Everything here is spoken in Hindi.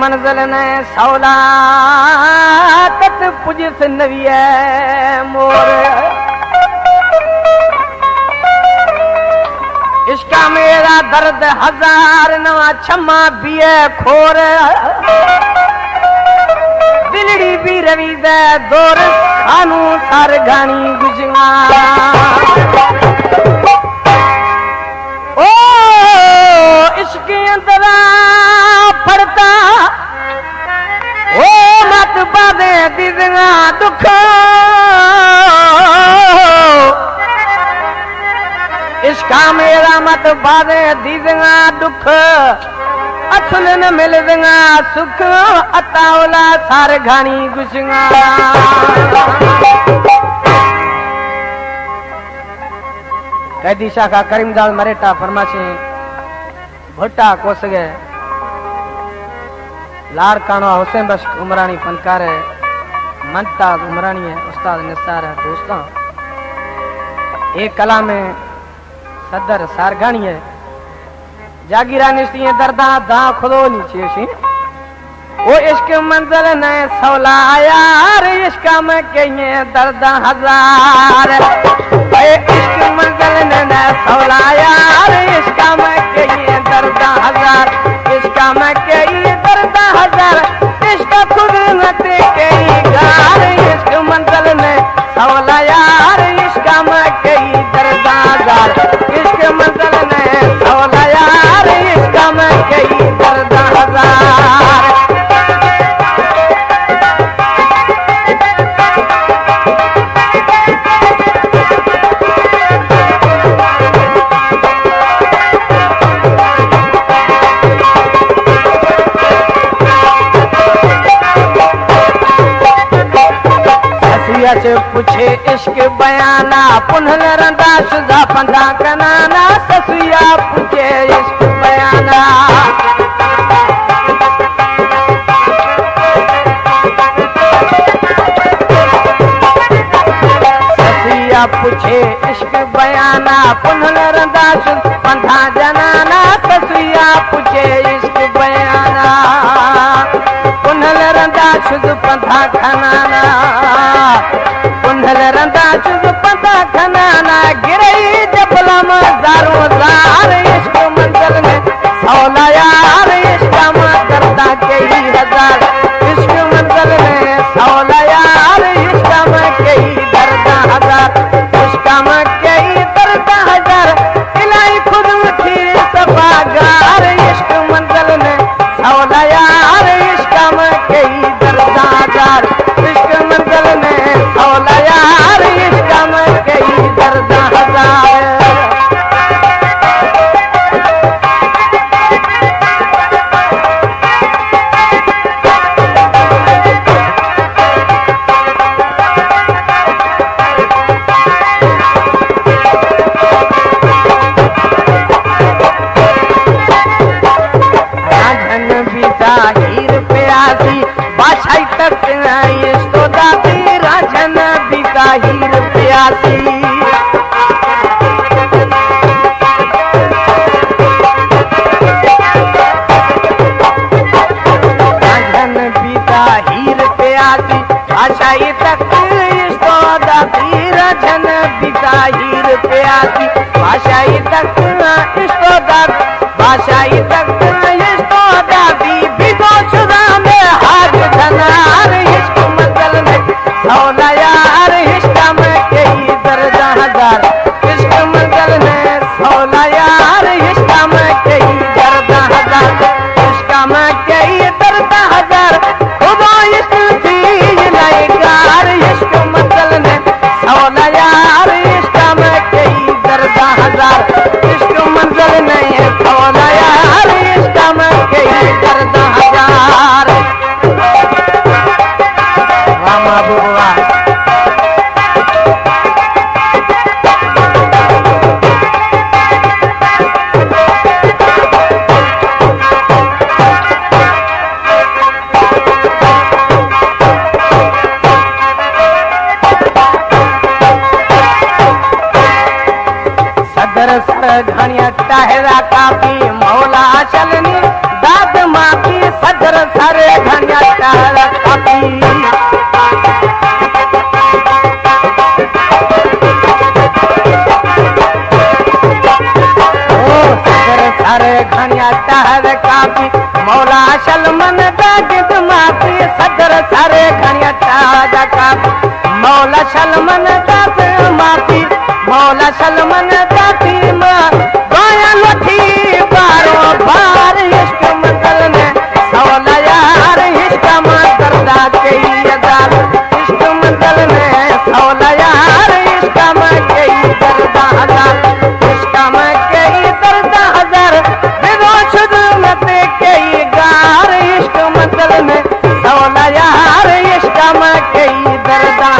मंजिल ने सौला तत पुजिस नविये मोर इसका मेरा दर्द हजार नवा छम्मा बिये खोर दिलड़ी भी रवि दे दौर खानू सार घानी गुजंगा ओ इसके अंदरा पड़ता ओ मत बादे दिदंगा दुख इसका मेरा मत बादे दिदंगा दुख असल न मिलदंगा सुख अतावला सार घानी गुजंगा कैदी शाखा करीमदाल मरेटा फरमाशे भट्टा कोसगे लार कानो हुसैन बख्श उमरानी फनकार है मनता उमरानी है उस्ताद निसार है दोस्तों एक कला में सदर सारगानी है जागीरा निस्ती दर्दा दा खुदो नीचे सी ओ इश्क मंजिल ने सौला यार इश्क में कहीं दर्दा हजार इश्क मंजिल ने सौला यार इश्क में कहीं दर्दा हजार इश्क में कहीं दर्दा हजार इश्क खुद नते कहीं गार इश्क मंजिल ने सौला यार इश्क में कहीं दर्दा हजार इश्क मंजिल ने सौला यार इश्क में कहीं दर्दा हजार से पूछे इश्क बयाना पुनल रंदा शुदा पंधा कनाना ससुया पूछे इश्क बयाना ससुया पूछे इश्क बयाना पुनल रंदा शुदा पंधा जनाना ससुया पूछे इश्क बयाना पुनल रंदा शुदा पंधा खनाना पुनल रंदा चुज पंथा खनाना गिरई जबला मजारो जार इश्क मंजिल में सौला यार इश्क में दर्दा कई हजार इश्क मंजिल में सौला यार इश्क में कई दर्दा हजार इश्क में कई दर्दा हजार इलाही खुद उठी सफागार इश्क मंजिल में सौला यार इश्क में कई दर्दा हजार इश्क मंजिल में सौला यार इश्क में कई दर्दा हजार राजन बीता हीर प्यासी बादशाही तक तो दादी राजन बीता हीर प्यासी राजन बीता हीर प्यासी बादशाही तक तो दादी राजन बीता हीर प्यासी बादशाही तक तो दादी बादशाही तक तो दादी बिदो शुदा में हाथ धनार इश्क मंजिल में सौला यार इश्क में कई दर्जा हजार इश्क मंजिल में सौला यार इश्क में कई दर्जा हजार इश्क में कई दर्जा हजार खुदा इश्क थी लाइकार इश्क मंजिल में सौला यार इश्क में कई दर्जा हजार इश्क मंजिल में सौला यार इश्क में कई दर्जा हजार वाह महबूब वाह सदर सर घनिया टहरा काफी मौला चलनी दाद माफी सदर सर गिद माती सदर सारे घणिया जका मौला सलमन दास माती मौला सलमन दाती मां गोया लठी बारो बार इश्क मंगल में सौला यार इश्क मंगलदा कई हजार इश्क मंगल में सौला यार इश्क में कई दर्दा हजार इश्क में कई दर्दा हजार बेदोश मत कई गार इश्क मंगल में सौला यार इश्क में कई दर्दा